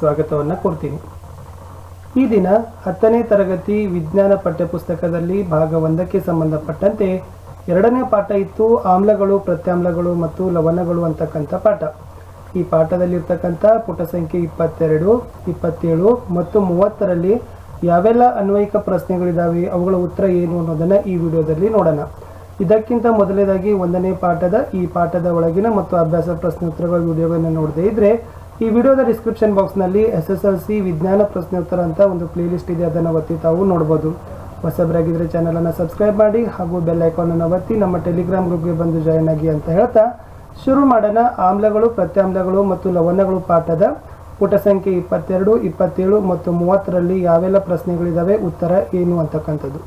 ಸ್ವಾಗತವನ್ನು ಕೊಡ್ತೀನಿ. ಈ ದಿನ 10ನೇ ತರಗತಿ ವಿಜ್ಞಾನ ಪಠ್ಯಪುಸ್ತಕದಲ್ಲಿ ಭಾಗ 1ಕ್ಕೆ ಸಂಬಂಧಪಟ್ಟಂತೆ 2ನೇ ಪಾಠ ಇತ್ತು, ಆಮ್ಲಗಳು, ಪ್ರತ್ಯಾಮ್ಲಗಳು ಮತ್ತು ಲವಣಗಳು ಅಂತಕ್ಕಂಥ ಪಾಠ. ಈ ಪಾಠದಲ್ಲಿರ್ತಕ್ಕಂಥ ಪುಟ ಸಂಖ್ಯೆ 22, 27 ಮತ್ತು 30ರಲ್ಲಿ ಯಾವೆಲ್ಲ ಅನ್ವಯಿಕ ಪ್ರಶ್ನೆಗಳಿದ್ದಾವೆ, ಅವುಗಳ ಉತ್ತರ ಏನು ಅನ್ನೋದನ್ನು ಈ ವಿಡಿಯೋದಲ್ಲಿ ನೋಡೋಣ. ಇದಕ್ಕಿಂತ ಮೊದಲನೇದಾಗಿ 1ನೇ ಪಾಠದ ಈ ಪಾಠದ ಒಳಗಿನ ಮತ್ತು ಅಭ್ಯಾಸ ಪ್ರಶ್ನೆ ಉತ್ತರಗಳ ವಿಡಿಯೋಗಳನ್ನು ನೋಡದೇ ಇದ್ದರೆ ಈ ವಿಡಿಯೋದ ಡಿಸ್ಕ್ರಿಪ್ಷನ್ ಬಾಕ್ಸ್ನಲ್ಲಿ SSLC ವಿಜ್ಞಾನ ಪ್ರಶ್ನೆ ಉತ್ತರ ಅಂತ ಒಂದು ಪ್ಲೇಲಿಸ್ಟ್ ಇದೆ, ಅದನ್ನು ಒತ್ತಿ ತಾವು ನೋಡ್ಬೋದು. ಹೊಸಬರಾಗಿದ್ದರೆ ಚಾನಲನ್ನು ಸಬ್ಸ್ಕ್ರೈಬ್ ಮಾಡಿ ಹಾಗೂ ಬೆಲ್ ಐಕಾನನ್ನು ಒತ್ತಿ ನಮ್ಮ ಟೆಲಿಗ್ರಾಮ್ ಗ್ರೂಪ್ಗೆ ಬಂದು ಜಾಯ್ನ್ ಆಗಿ ಅಂತ ಹೇಳ್ತಾ ಶುರು ಮಾಡೋಣ. ಆಮ್ಲಗಳು, ಪ್ರತ್ಯಾಮ್ಲಗಳು ಮತ್ತು ಲವಣಗಳು ಪಾಠದ ಪುಟ ಸಂಖ್ಯೆ 22, 27 ಮತ್ತು 30ರಲ್ಲಿ ಯಾವೆಲ್ಲ ಪ್ರಶ್ನೆಗಳಿದ್ದಾವೆ, ಉತ್ತರ ಏನು ಅಂತಕ್ಕಂಥದ್ದು.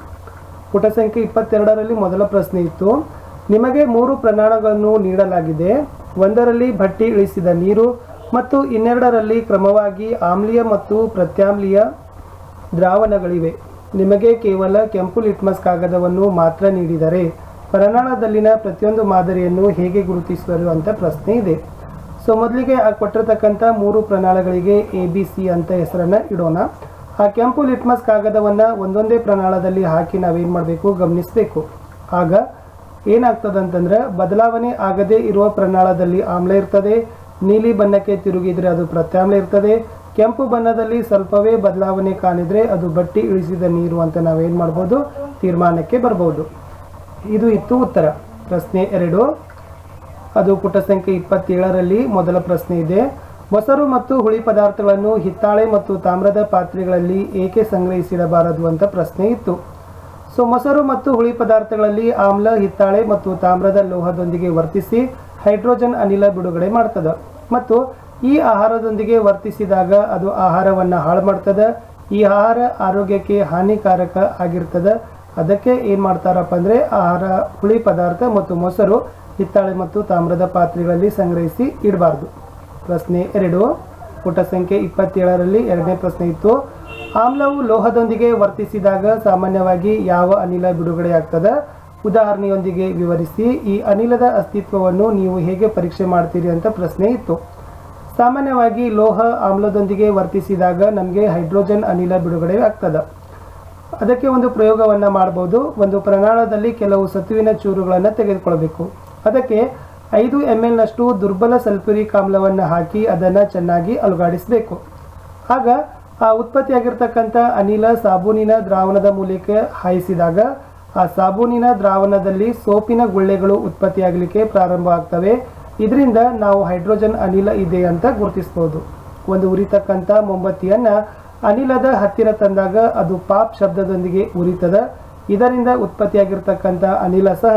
ಪುಟ ಸಂಖ್ಯೆ 22ರಲ್ಲಿ ಮೊದಲ ಪ್ರಶ್ನೆ ಇತ್ತು, ನಿಮಗೆ 3 ಪ್ರಮಾಣಗಳನ್ನು ನೀಡಲಾಗಿದೆ. 1ರಲ್ಲಿ ಭಟ್ಟಿ ಇಳಿಸಿದ ನೀರು ಮತ್ತು 2ರಲ್ಲಿ ಕ್ರಮವಾಗಿ ಆಮ್ಲೀಯ ಮತ್ತು ಪ್ರತ್ಯಾಮ್ಲೀಯ ದ್ರಾವಣಗಳಿವೆ. ನಿಮಗೆ ಕೇವಲ ಕೆಂಪು ಲಿಟ್ಮಸ್ ಕಾಗದವನ್ನು ಮಾತ್ರ ನೀಡಿದರೆ ಪ್ರಮಾಣದಲ್ಲಿನ ಪ್ರತಿಯೊಂದು ಮಾದರಿಯನ್ನು ಹೇಗೆ ಗುರುತಿಸುವರು ಅಂತ ಪ್ರಶ್ನೆ ಇದೆ. ಸೊ ಮೊದಲಿಗೆ ಆ ಕೊಟ್ಟಿರ್ತಕ್ಕಂಥ 3 ಪ್ರಮಾಣಗಳಿಗೆ ABC ಅಂತ ಹೆಸರನ್ನು ಇಡೋಣ. ಆ ಕೆಂಪು ಲಿಟ್ಮಸ್ ಕಾಗದವನ್ನು ಒಂದೊಂದೇ ಪ್ರಮಾಣದಲ್ಲಿ ಹಾಕಿ ನಾವೇನು ಮಾಡಬೇಕು, ಗಮನಿಸಬೇಕು. ಆಗ ಏನಾಗ್ತದಂತಂದ್ರೆ ಬದಲಾವಣೆ ಆಗದೇ ಇರುವ ಪ್ರಮಾಣದಲ್ಲಿ ಆಮ್ಲ ಇರ್ತದೆ, ನೀಲಿ ಬಣ್ಣಕ್ಕೆ ತಿರುಗಿದರೆ ಅದು ಪ್ರತ್ಯಾಮ್ಲ ಇರ್ತದೆ, ಕೆಂಪು ಬಣ್ಣದಲ್ಲಿ ಸ್ವಲ್ಪವೇ ಬದಲಾವಣೆ ಕಾಣಿದರೆ ಅದು ಬಟ್ಟಿ ಇಳಿಸಿದ ನೀರು ಅಂತ ನಾವೇನು ಮಾಡ್ಬೋದು, ತೀರ್ಮಾನಕ್ಕೆ ಬರ್ಬೋದು. ಇದು ಇತ್ತು ಉತ್ತರ. ಪ್ರಶ್ನೆ 2, ಅದು ಪುಟ ಸಂಖ್ಯೆ 27ರಲ್ಲಿ ಮೊದಲ ಪ್ರಶ್ನೆ ಇದೆ. ಮೊಸರು ಮತ್ತು ಹುಳಿ ಪದಾರ್ಥಗಳನ್ನು ಹಿತ್ತಾಳೆ ಮತ್ತು ತಾಮ್ರದ ಪಾತ್ರೆಗಳಲ್ಲಿ ಏಕೆ ಸಂಗ್ರಹಿಸಿಡಬಾರದು ಅಂತ ಪ್ರಶ್ನೆ ಇತ್ತು. ಸೊ ಮೊಸರು ಮತ್ತು ಹುಳಿ ಪದಾರ್ಥಗಳಲ್ಲಿ ಆಮ್ಲ ಹಿತ್ತಾಳೆ ಮತ್ತು ತಾಮ್ರದ ಲೋಹದೊಂದಿಗೆ ವರ್ತಿಸಿ ಹೈಡ್ರೋಜನ್ ಅನಿಲ ಬಿಡುಗಡೆ ಮಾಡ್ತದೆ ಮತ್ತು ಈ ಆಹಾರದೊಂದಿಗೆ ವರ್ತಿಸಿದಾಗ ಅದು ಆಹಾರವನ್ನು ಹಾಳು ಮಾಡ್ತದೆ. ಈ ಆಹಾರ ಆರೋಗ್ಯಕ್ಕೆ ಹಾನಿಕಾರಕ ಆಗಿರ್ತದೆ. ಅದಕ್ಕೆ ಏನು ಮಾಡ್ತಾರಪ್ಪ ಅಂದರೆ ಆಹಾರ ಹುಳಿ ಪದಾರ್ಥ ಮತ್ತು ಮೊಸರು ಹಿತ್ತಾಳೆ ಮತ್ತು ತಾಮ್ರದ ಪಾತ್ರೆಗಳಲ್ಲಿ ಸಂಗ್ರಹಿಸಿ ಇಡಬಾರ್ದು. ಪ್ರಶ್ನೆ 2, ಪುಟ ಸಂಖ್ಯೆ 27ರಲ್ಲಿ 2ನೇ ಪ್ರಶ್ನೆ ಇತ್ತು, ಆಮ್ಲವು ಲೋಹದೊಂದಿಗೆ ವರ್ತಿಸಿದಾಗ ಸಾಮಾನ್ಯವಾಗಿ ಯಾವ ಅನಿಲ ಬಿಡುಗಡೆಯಾಗ್ತದೆ, ಉದಾಹರಣೆಯೊಂದಿಗೆ ವಿವರಿಸಿ. ಈ ಅನಿಲದ ಅಸ್ತಿತ್ವವನ್ನು ನೀವು ಹೇಗೆ ಪರೀಕ್ಷೆ ಮಾಡ್ತೀರಿ ಅಂತ ಪ್ರಶ್ನೆ ಇತ್ತು. ಸಾಮಾನ್ಯವಾಗಿ ಲೋಹ ಆಮ್ಲದೊಂದಿಗೆ ವರ್ತಿಸಿದಾಗ ನಮಗೆ ಹೈಡ್ರೋಜನ್ ಅನಿಲ ಬಿಡುಗಡೆ ಆಗ್ತದೆ. ಅದಕ್ಕೆ ಒಂದು ಪ್ರಯೋಗವನ್ನು ಮಾಡ್ಬೋದು. ಒಂದು ಪ್ರಮಾಣದಲ್ಲಿ ಕೆಲವು ಸತುವಿನ ಚೂರುಗಳನ್ನು ತೆಗೆದುಕೊಳ್ಬೇಕು. ಅದಕ್ಕೆ 5 ml ನಷ್ಟು ದುರ್ಬಲ ಸಲ್ಫ್ಯೂರಿಕ್ ಆಮ್ಲವನ್ನು ಹಾಕಿ ಅದನ್ನು ಚೆನ್ನಾಗಿ ಅಲುಗಾಡಿಸಬೇಕು. ಆಗ ಆ ಉತ್ಪತ್ತಿಯಾಗಿರ್ತಕ್ಕಂಥ ಅನಿಲ ಸಾಬೂನಿನ ದ್ರಾವಣದ ಮೂಲಕ ಹಾಯಿಸಿದಾಗ ಆ ಸಾಬೂನಿನ ದ್ರಾವಣದಲ್ಲಿ ಸೋಪಿನ ಗುಳ್ಳೆಗಳು ಉತ್ಪತ್ತಿಯಾಗಲಿಕ್ಕೆ ಪ್ರಾರಂಭ ಆಗ್ತವೆ. ಇದರಿಂದ ನಾವು ಹೈಡ್ರೋಜನ್ ಅನಿಲ ಇದೆ ಅಂತ ಗುರುತಿಸ್ಬೋದು. ಒಂದು ಉರಿತಕ್ಕಂಥ ಮೊಂಬತ್ತಿಯನ್ನು ಅನಿಲದ ಹತ್ತಿರ ತಂದಾಗ ಅದು ಪಾಪ್ ಶಬ್ದದೊಂದಿಗೆ ಉರಿತದೆ. ಇದರಿಂದ ಉತ್ಪತ್ತಿಯಾಗಿರ್ತಕ್ಕಂಥ ಅನಿಲ ಸಹ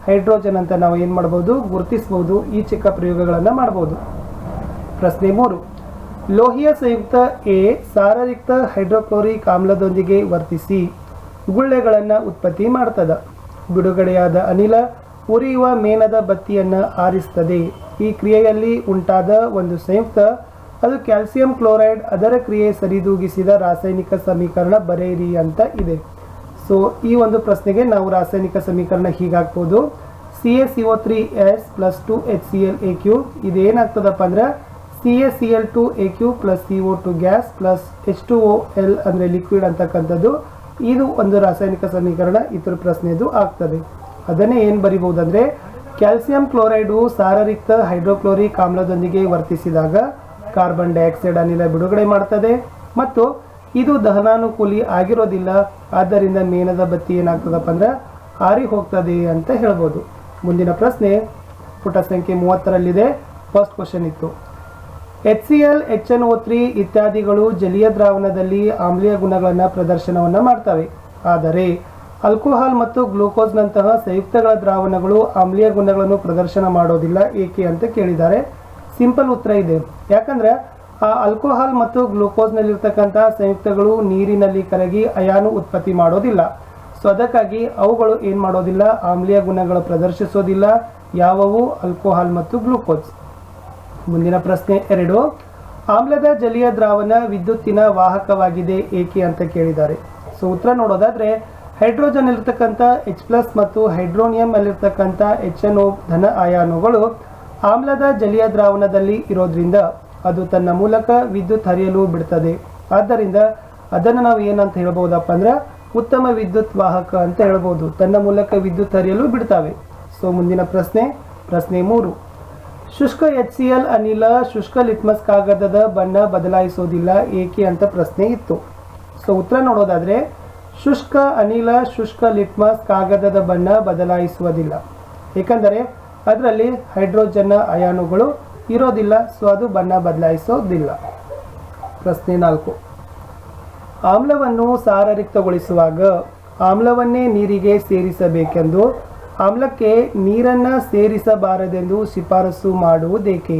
ಹೈಡ್ರೋಜನ್ ಅಂತ ನಾವು ಏನು ಮಾಡ್ಬೋದು, ಗುರುತಿಸ್ಬೋದು. ಈ ಚಿಕ್ಕ ಪ್ರಯೋಗಗಳನ್ನು ಮಾಡ್ಬೋದು. ಪ್ರಶ್ನೆ 3, ಲೋಹೀಯ ಸಂಯುಕ್ತ A ಸಾರಯುಕ್ತ ಹೈಡ್ರೋಕ್ಲೋರಿಕ್ ಆಮ್ಲದೊಂದಿಗೆ ವರ್ತಿಸಿ ಗುಳ್ಳೆಗಳನ್ನು ಉತ್ಪತ್ತಿ ಮಾಡ್ತದೆ. ಬಿಡುಗಡೆಯಾದ ಅನಿಲ ಉರಿಯುವ ಮೇಣದ ಬತ್ತಿಯನ್ನು ಆರಿಸ್ತದೆ. ಈ ಕ್ರಿಯೆಯಲ್ಲಿ ಉಂಟಾದ ಒಂದು ಸಂಯುಕ್ತ ಅದು ಕ್ಯಾಲ್ಸಿಯಂ ಕ್ಲೋರೈಡ್. ಅದರ ಕ್ರಿಯೆ ಸರಿದೂಗಿಸಿದ ರಾಸಾಯನಿಕ ಸಮೀಕರಣ ಬರೆಯಿರಿ ಅಂತ ಇದೆ. ಸೊ ಈ ಒಂದು ಪ್ರಶ್ನೆಗೆ ನಾವು ರಾಸಾಯನಿಕ ಸಮೀಕರಣ ಹೀಗಾಗ್ಬೋದು, CaCO3S + 2HClAq. ಇದೇನಾಗ್ತದಪ್ಪ ಅಂದ್ರೆ CaCl2Aq + CO2 ಗ್ಯಾಸ್ + H2OL ಅಂದರೆ ಲಿಕ್ವಿಡ್ ಅಂತಕ್ಕಂಥದ್ದು. ಇದು ಒಂದು ರಾಸಾಯನಿಕ ಸಮೀಕರಣ. ಇತರ ಪ್ರಶ್ನೆದು ಆಗ್ತದೆ. ಅದನ್ನೇ ಏನು ಬರಿಬಹುದಂದರೆ ಕ್ಯಾಲ್ಸಿಯಂ ಕ್ಲೋರೈಡು ಸಾರಯುಕ್ತ ಹೈಡ್ರೋಕ್ಲೋರಿಕ್ ಆಮ್ಲದೊಂದಿಗೆ ವರ್ತಿಸಿದಾಗ ಕಾರ್ಬನ್ ಡೈಆಕ್ಸೈಡ್ ಅನಿಲ ಬಿಡುಗಡೆ ಮಾಡ್ತದೆ ಮತ್ತು ಇದು ದಹನಾನುಕೂಲಿ ಆಗಿರೋದಿಲ್ಲ. ಆದ್ದರಿಂದ ಮೇಣದ ಬತ್ತಿ ಏನಾಗ್ತದಪ್ಪ ಅಂದ್ರೆ ಆರಿ ಹೋಗ್ತದೆ ಅಂತ ಹೇಳ್ಬೋದು. ಮುಂದಿನ ಪ್ರಶ್ನೆ ಪುಟ ಸಂಖ್ಯೆ 30ರಲ್ಲಿದೆ. ಫಸ್ಟ್ ಕ್ವಶನ್ ಇತ್ತು, HCl, HNO3 ಇತ್ಯಾದಿಗಳು ಜಲೀಯ ದ್ರಾವಣದಲ್ಲಿ ಆಮ್ಲೀಯ ಗುಣಗಳನ್ನು ಪ್ರದರ್ಶನವನ್ನು ಮಾಡ್ತವೆ. ಆದರೆ ಆಲ್ಕೋಹಾಲ್ ಮತ್ತು ಗ್ಲೂಕೋಸ್ನಂತಹ ಸಂಯುಕ್ತಗಳ ದ್ರಾವಣಗಳು ಆಮ್ಲೀಯ ಗುಣಗಳನ್ನು ಪ್ರದರ್ಶನ ಮಾಡೋದಿಲ್ಲ, ಏಕೆ ಅಂತ ಕೇಳಿದ್ದಾರೆ. ಸಿಂಪಲ್ ಉತ್ತರ ಇದೆ. ಯಾಕಂದರೆ ಆ ಆಲ್ಕೋಹಾಲ್ ಮತ್ತು ಗ್ಲೂಕೋಸ್ನಲ್ಲಿರ್ತಕ್ಕಂಥ ಸಂಯುಕ್ತಗಳು ನೀರಿನಲ್ಲಿ ಕರಗಿ ಅಯಾನು ಉತ್ಪತ್ತಿ ಮಾಡೋದಿಲ್ಲ. ಸೊ ಅದಕ್ಕಾಗಿ ಅವುಗಳು ಏನು ಮಾಡೋದಿಲ್ಲ, ಆಮ್ಲೀಯ ಗುಣಗಳು ಪ್ರದರ್ಶಿಸೋದಿಲ್ಲ. ಯಾವುವು? ಆಲ್ಕೋಹಾಲ್ ಮತ್ತು ಗ್ಲೂಕೋಸ್. ಮುಂದಿನ ಪ್ರಶ್ನೆ 2, ಆಮ್ಲದ ಜಲೀಯ ದ್ರಾವಣ ವಿದ್ಯುತ್ತಿನ ವಾಹಕವಾಗಿದೆ ಏಕೆ ಅಂತ ಕೇಳಿದ್ದಾರೆ. ಸೊ ಉತ್ತರ ನೋಡೋದಾದರೆ ಹೈಡ್ರೋಜನ್ ಇರ್ತಕ್ಕಂಥ H+ ಮತ್ತು ಹೈಡ್ರೋನಿಯಂ ಅಲ್ಲಿರ್ತಕ್ಕಂಥ HNO ಧನ ಅಯಾನುಗಳು ಆಮ್ಲದ ಜಲೀಯ ದ್ರಾವಣದಲ್ಲಿ ಇರೋದ್ರಿಂದ ಅದು ತನ್ನ ಮೂಲಕ ವಿದ್ಯುತ್ ಹರಿಯಲು ಬಿಡ್ತದೆ. ಆದ್ದರಿಂದ ಅದನ್ನು ನಾವು ಏನಂತ ಹೇಳ್ಬೋದಪ್ಪ ಅಂದ್ರೆ ಉತ್ತಮ ವಿದ್ಯುತ್ ವಾಹಕ ಅಂತ ಹೇಳ್ಬೋದು. ತನ್ನ ಮೂಲಕ ವಿದ್ಯುತ್ ಹರಿಯಲು ಬಿಡ್ತಾವೆ. ಸೊ ಮುಂದಿನ ಪ್ರಶ್ನೆ 3. ಶುಷ್ಕ HCl ಅನಿಲ ಶುಷ್ಕ ಲಿಟ್ಮಸ್ ಕಾಗದದ ಬಣ್ಣ ಬದಲಾಯಿಸೋದಿಲ್ಲ ಏಕೆ ಅಂತ ಪ್ರಶ್ನೆ ಇತ್ತು. ಸೊ ಉತ್ತರ ನೋಡೋದಾದ್ರೆ ಶುಷ್ಕ ಅನಿಲ ಶುಷ್ಕ ಲಿಟ್ಮಸ್ ಕಾಗದದ ಬಣ್ಣ ಬದಲಾಯಿಸುವುದಿಲ್ಲ, ಏಕೆಂದರೆ ಅದರಲ್ಲಿ ಹೈಡ್ರೋಜನ್ನ ಅಯಾನುಗಳು ಇರೋದಿಲ್ಲ. ಸೊ ಅದು ಬಣ್ಣ ಬದಲಾಯಿಸೋದಿಲ್ಲ. ಪ್ರಶ್ನೆ 4. ಆಮ್ಲವನ್ನು ಸಾರರಿಕ್ತಗೊಳಿಸುವಾಗ ಆಮ್ಲವನ್ನೇ ನೀರಿಗೆ ಸೇರಿಸಬೇಕೆಂದು ಆಮ್ಲಕ್ಕೆ ನೀರನ್ನು ಸೇರಿಸಬಾರದೆಂದು ಶಿಫಾರಸು ಮಾಡುವುದೇಕೆ?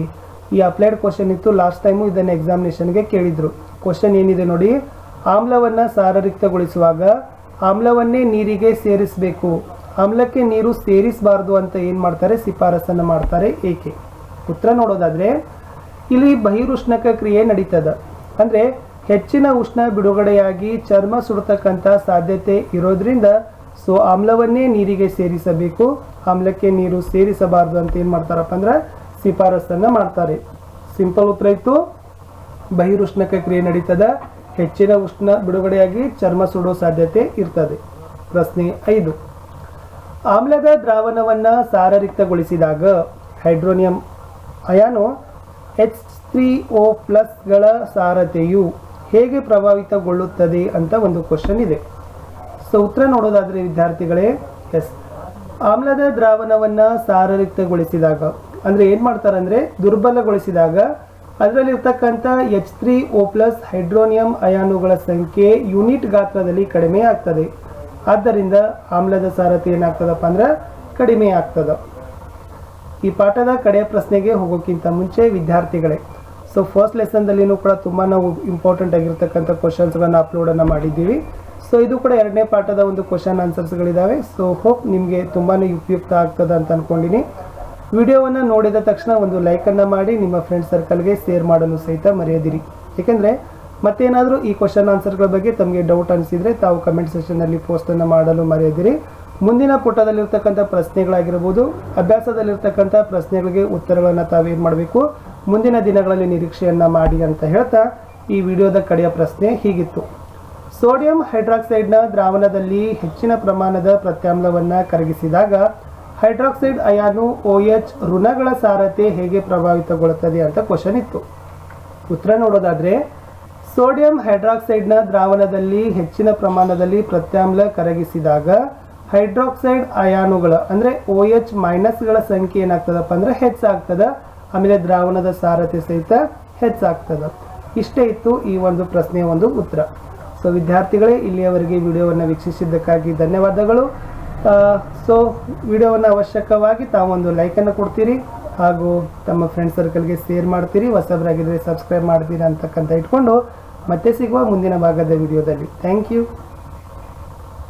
ಈ ಅಪ್ಲೈಡ್ ಕ್ವಶನ್ ಇತ್ತು. ಲಾಸ್ಟ್ ಟೈಮು ಇದನ್ನು ಎಕ್ಸಾಮಿನೇಷನ್ಗೆ ಕೇಳಿದರು. ಕ್ವಶನ್ ಏನಿದೆ ನೋಡಿ, ಆಮ್ಲವನ್ನು ಸಾರರಿಕ್ತಗೊಳಿಸುವಾಗ ಆಮ್ಲವನ್ನೇ ನೀರಿಗೆ ಸೇರಿಸಬೇಕು, ಆಮ್ಲಕ್ಕೆ ನೀರು ಸೇರಿಸಬಾರ್ದು ಅಂತ ಏನು ಮಾಡ್ತಾರೆ? ಶಿಫಾರಸನ್ನು ಮಾಡ್ತಾರೆ. ಏಕೆ? ಉತ್ತರ ನೋಡೋದಾದರೆ ಇಲ್ಲಿ ಬಹಿರುಷ್ಣಕ ಕ್ರಿಯೆ ನಡೀತದೆ. ಅಂದರೆ ಹೆಚ್ಚಿನ ಉಷ್ಣ ಬಿಡುಗಡೆಯಾಗಿ ಚರ್ಮ ಸುಡತಕ್ಕಂಥ ಸಾಧ್ಯತೆ ಇರೋದ್ರಿಂದ ಸೊ ಆಮ್ಲವನ್ನೇ ನೀರಿಗೆ ಸೇರಿಸಬೇಕು, ಆಮ್ಲಕ್ಕೆ ನೀರು ಸೇರಿಸಬಾರ್ದು ಅಂತ ಏನು ಮಾಡ್ತಾರಪ್ಪ ಅಂದ್ರೆ ಶಿಫಾರಸನ್ನು ಮಾಡ್ತಾರೆ. ಸಿಂಪಲ್ ಉತ್ತರ ಇತ್ತು. ಬಹಿರುಷ್ಣಕ ಕ್ರಿಯೆ ನಡೀತದ, ಹೆಚ್ಚಿನ ಉಷ್ಣ ಬಿಡುಗಡೆಯಾಗಿ ಚರ್ಮ ಸುಡೋ ಸಾಧ್ಯತೆ ಇರ್ತದೆ. ಪ್ರಶ್ನೆ 5. ಆಮ್ಲದ ದ್ರಾವಣವನ್ನು ಸಾರರಿಕ್ತಗೊಳಿಸಿದಾಗ ಹೈಡ್ರೋನಿಯಂ ಅಯಾನು H3O+ಗಳ ಸಾರತೆಯು ಹೇಗೆ ಪ್ರಭಾವಿತಗೊಳ್ಳುತ್ತದೆ ಅಂತ ಒಂದು ಕ್ವಶನ್ ಇದೆ. ಸೊ ಉತ್ತರ ನೋಡೋದಾದರೆ ವಿದ್ಯಾರ್ಥಿಗಳೇ, ಆಮ್ಲದ ದ್ರಾವಣವನ್ನು ಸಾರರಿಕ್ತಗೊಳಿಸಿದಾಗ ಅಂದರೆ ಏನು ಮಾಡ್ತಾರೆ ಅಂದರೆ ದುರ್ಬಲಗೊಳಿಸಿದಾಗ ಅದರಲ್ಲಿರ್ತಕ್ಕಂಥ H3O+ ಹೈಡ್ರೋನಿಯಂ ಅಯಾನುಗಳ ಸಂಖ್ಯೆ ಯೂನಿಟ್ ಗಾತ್ರದಲ್ಲಿ ಕಡಿಮೆ ಆಗ್ತದೆ. ಆದ್ದರಿಂದ ಆಮ್ಲದ ಸಾರತೆ ಏನಾಗ್ತದಪ್ಪ ಅಂದ್ರೆ ಕಡಿಮೆ ಆಗ್ತದೆ. ಈ ಪಾಠದ ಕಡೆಯ ಪ್ರಶ್ನೆಗೆ ಹೋಗೋಕ್ಕಿಂತ ಮುಂಚೆ ವಿದ್ಯಾರ್ಥಿಗಳೇ, ಸೊ ಫಸ್ಟ್ ಲೆಸನ್ದಲ್ಲಿನೂ ಕೂಡ ತುಂಬ ನಾವು ಇಂಪಾರ್ಟೆಂಟ್ ಆಗಿರ್ತಕ್ಕಂಥ ಕ್ವಶನ್ಸ್ಗಳನ್ನು ಅಪ್ಲೋಡನ್ನು ಮಾಡಿದ್ದೀವಿ. ಸೊ ಇದು ಕೂಡ 2ನೇ ಪಾಠದ ಒಂದು ಕ್ವಶನ್ ಆನ್ಸರ್ಸ್ಗಳಿದ್ದಾವೆ. ಸೊ ಹೋಪ್ ನಿಮಗೆ ತುಂಬಾ ಉಪಯುಕ್ತ ಆಗ್ತದೆ ಅಂತ ಅಂದ್ಕೊಂಡಿನಿ. ವಿಡಿಯೋವನ್ನು ನೋಡಿದ ತಕ್ಷಣ ಒಂದು ಲೈಕನ್ನು ಮಾಡಿ ನಿಮ್ಮ ಫ್ರೆಂಡ್ ಸರ್ಕಲ್ಗೆ ಶೇರ್ ಮಾಡಲು ಸಹಿತ ಮರೆಯದಿರಿ. ಏಕೆಂದರೆ ಮತ್ತೇನಾದರೂ ಈ ಕ್ವಶನ್ ಆನ್ಸರ್ಗಳ ಬಗ್ಗೆ ತಮಗೆ ಡೌಟ್ ಅನಿಸಿದರೆ ತಾವು ಕಮೆಂಟ್ ಸೆಕ್ಷನ್ನಲ್ಲಿ ಪೋಸ್ಟನ್ನು ಮಾಡಲು ಮರೆಯದಿರಿ. ಮುಂದಿನ ಪುಟದಲ್ಲಿರ್ತಕ್ಕಂಥ ಪ್ರಶ್ನೆಗಳಾಗಿರ್ಬೋದು, ಅಭ್ಯಾಸದಲ್ಲಿರ್ತಕ್ಕಂಥ ಪ್ರಶ್ನೆಗಳಿಗೆ ಉತ್ತರಗಳನ್ನು ತಾವೇನು ಮಾಡಬೇಕು, ಮುಂದಿನ ದಿನಗಳಲ್ಲಿ ನಿರೀಕ್ಷೆಯನ್ನು ಮಾಡಿ ಅಂತ ಹೇಳ್ತಾ ಈ ವಿಡಿಯೋದ ಕಡೆಯ ಪ್ರಶ್ನೆ ಹೀಗಿತ್ತು. ಸೋಡಿಯಂ ಹೈಡ್ರಾಕ್ಸೈಡ್ನ ದ್ರಾವಣದಲ್ಲಿ ಹೆಚ್ಚಿನ ಪ್ರಮಾಣದ ಪ್ರತ್ಯಾಮ್ಲವನ್ನು ಕರಗಿಸಿದಾಗ ಹೈಡ್ರಾಕ್ಸೈಡ್ ಅಯಾನು OH ಋಣಗಳ ಸಾರತೆ ಹೇಗೆ ಪ್ರಭಾವಿತಗೊಳ್ಳುತ್ತದೆ ಅಂತ ಕ್ವಶನ್ ಇತ್ತು. ಉತ್ತರ ನೋಡೋದಾದರೆ ಸೋಡಿಯಂ ಹೈಡ್ರಾಕ್ಸೈಡ್ನ ದ್ರಾವಣದಲ್ಲಿ ಹೆಚ್ಚಿನ ಪ್ರಮಾಣದಲ್ಲಿ ಪ್ರತ್ಯಾಮ್ಲ ಕರಗಿಸಿದಾಗ ಹೈಡ್ರಾಕ್ಸೈಡ್ ಅಯಾನುಗಳ ಅಂದರೆ OH- ಸಂಖ್ಯೆ ಏನಾಗ್ತದಪ್ಪ ಅಂದರೆ ಹೆಚ್ಚಾಗ್ತದೆ. ಆಮೇಲೆ ದ್ರಾವಣದ ಸಾರತೆ ಸಹಿತ ಹೆಚ್ಚಾಗ್ತದೆ. ಇಷ್ಟೇ ಇತ್ತು ಈ ಒಂದು ಪ್ರಶ್ನೆಯ ಒಂದು ಉತ್ತರ. ಸೊ ವಿದ್ಯಾರ್ಥಿಗಳೇ, ಇಲ್ಲಿಯವರೆಗೆ ವಿಡಿಯೋವನ್ನು ವೀಕ್ಷಿಸಿದ್ದಕ್ಕಾಗಿ ಧನ್ಯವಾದಗಳು. ಸೊ ವಿಡಿಯೋವನ್ನು ಅವಶ್ಯಕವಾಗಿ ತಾವೊಂದು ಲೈಕನ್ನು ಕೊಡ್ತೀರಿ ಹಾಗೂ ತಮ್ಮ ಫ್ರೆಂಡ್ ಸರ್ಕಲ್ಗೆ ಶೇರ್ ಮಾಡ್ತೀರಿ. ಹೊಸಬರಾಗಿದ್ದರೆ ಸಬ್ಸ್ಕ್ರೈಬ್ ಮಾಡ್ತೀರಾ ಅಂತಕ್ಕಂಥ ಇಟ್ಕೊಂಡು ಮತ್ತೆ ಸಿಗುವ ಮುಂದಿನ ಭಾಗದ ವಿಡಿಯೋದಲ್ಲಿ. Thank you.